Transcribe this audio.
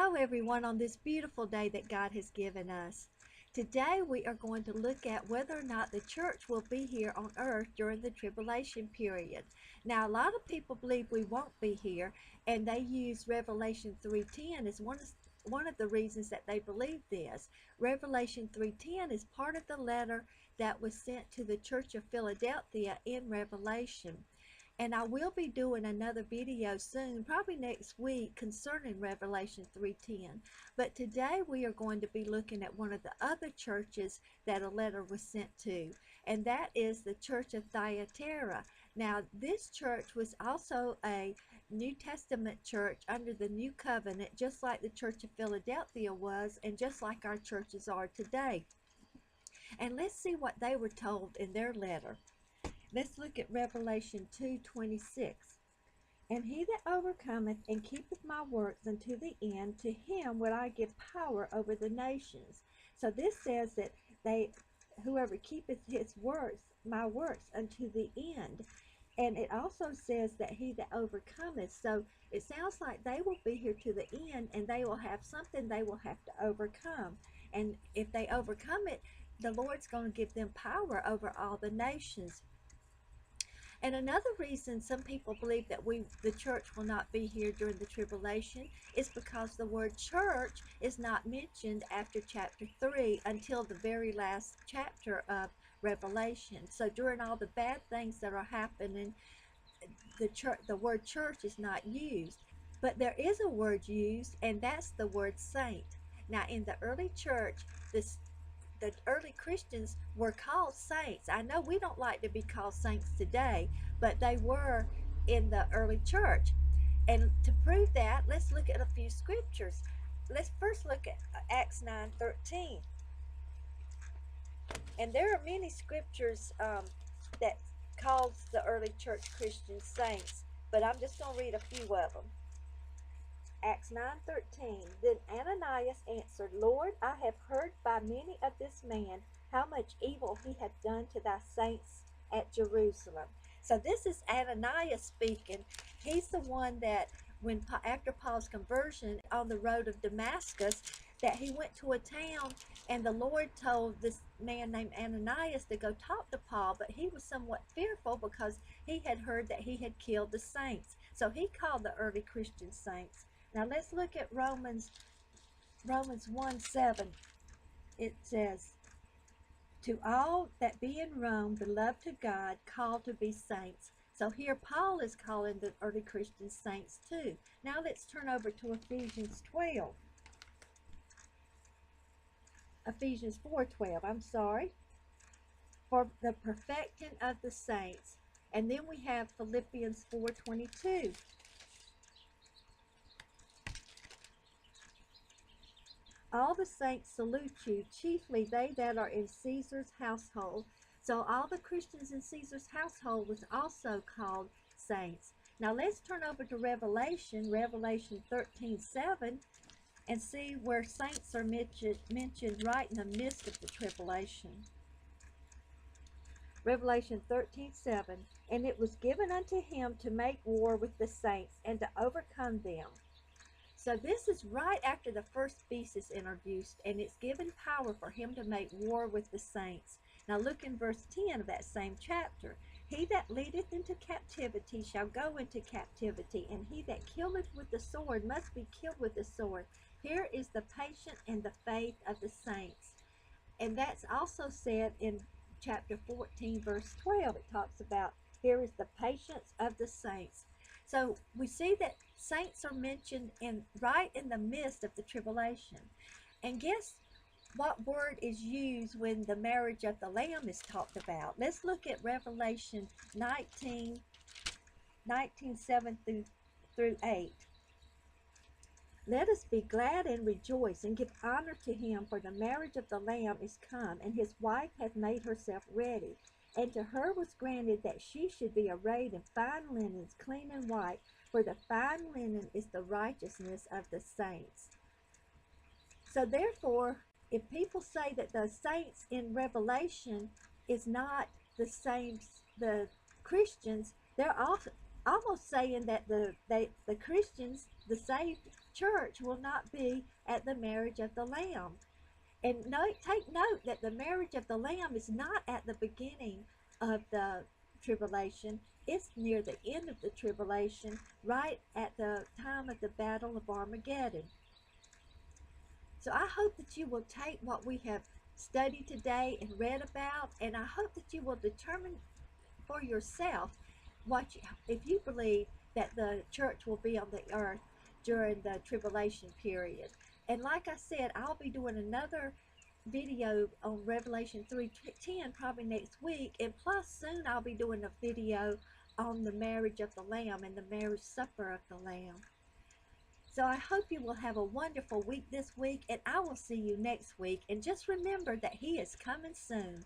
Hello everyone on this beautiful day that God has given us. Today we are going to look at whether or not the church will be here on earth during the tribulation period. Now a lot of people believe we won't be here, and they use Revelation 3:10 as one of the reasons that they believe this. Revelation 3:10 is part of the letter that was sent to the Church of Philadelphia in Revelation. And I will be doing another video soon, probably next week, concerning Revelation 3:10. But today we are going to be looking at one of the other churches that a letter was sent to, and that is the Church of Thyatira. Now, this church was also a New Testament church under the New Covenant, just like the Church of Philadelphia was, and just like our churches are today. And let's see what they were told in their letter. Let's look at Revelation 2:26. And he that overcometh and keepeth my works unto the end, to him will I give power over the nations. So this says that whoever keepeth his works, my works unto the end. And it also says that he that overcometh. So it sounds like they will be here to the end, and they will have something they will have to overcome. And if they overcome it, the Lord's going to give them power over all the nations. And another reason some people believe that the church will not be here during the tribulation is because the word church is not mentioned after chapter 3 until the very last chapter of Revelation. So during all the bad things that are happening, the word church is not used. But there is a word used, and that's the word saint. Now in the early church, the early Christians were called saints. I know we don't like to be called saints today, but they were in the early church. And to prove that, let's look at a few scriptures. Let's first look at Acts 9:13. And there are many scriptures that calls the early church Christians saints, but I'm just going to read a few of them. Acts 9:13. Then Ananias answered, Lord, I have heard by many of this man how much evil he hath done to thy saints at Jerusalem. So this is Ananias speaking. He's the one that after Paul's conversion on the road of Damascus, that he went to a town, and the Lord told this man named Ananias to go talk to Paul, but he was somewhat fearful because he had heard that he had killed the saints. So he called the early Christian saints. Now let's look at Romans 1:7. It says, to all that be in Rome, beloved to God, called to be saints. So here Paul is calling the early Christian saints too. Now let's turn over to Ephesians 12. Ephesians 4:12, I'm sorry. For the perfecting of the saints. And then we have Philippians 4:22. All the saints salute you, chiefly they that are in Caesar's household. So all the Christians in Caesar's household was also called saints. Now let's turn over to Revelation 13:7, and see where saints are mentioned right in the midst of the tribulation. Revelation 13:7. And it was given unto him to make war with the saints, and to overcome them. So this is right after the first beast is introduced, and it's given power for him to make war with the saints. Now look in verse 10 of that same chapter. He that leadeth into captivity shall go into captivity, and he that killeth with the sword must be killed with the sword. Here is the patience and the faith of the saints. And that's also said in chapter 14, verse 12. It talks about, here is the patience of the saints. So we see that saints are mentioned right in the midst of the tribulation. And guess what word is used when the marriage of the Lamb is talked about? Let's look at Revelation 19:7 through 8. Let us be glad and rejoice, and give honor to him, for the marriage of the Lamb is come, and his wife hath made herself ready. And to her was granted that she should be arrayed in fine linens, clean and white, for the fine linen is the righteousness of the saints. So therefore, if people say that the saints in Revelation is not the same, the Christians, they're almost saying that the Christians, the saved church will not be at the marriage of the Lamb. And take note that the marriage of the Lamb is not at the beginning of the tribulation. It's near the end of the tribulation, right at the time of the Battle of Armageddon. So I hope that you will take what we have studied today and read about, and I hope that you will determine for yourself if you believe that the church will be on the earth during the tribulation period. And like I said, I'll be doing another video on Revelation 3:10 probably next week, and plus soon I'll be doing a video on the marriage of the Lamb and the marriage supper of the Lamb. So I hope you will have a wonderful week this week, and I will see you next week. And just remember that He is coming soon.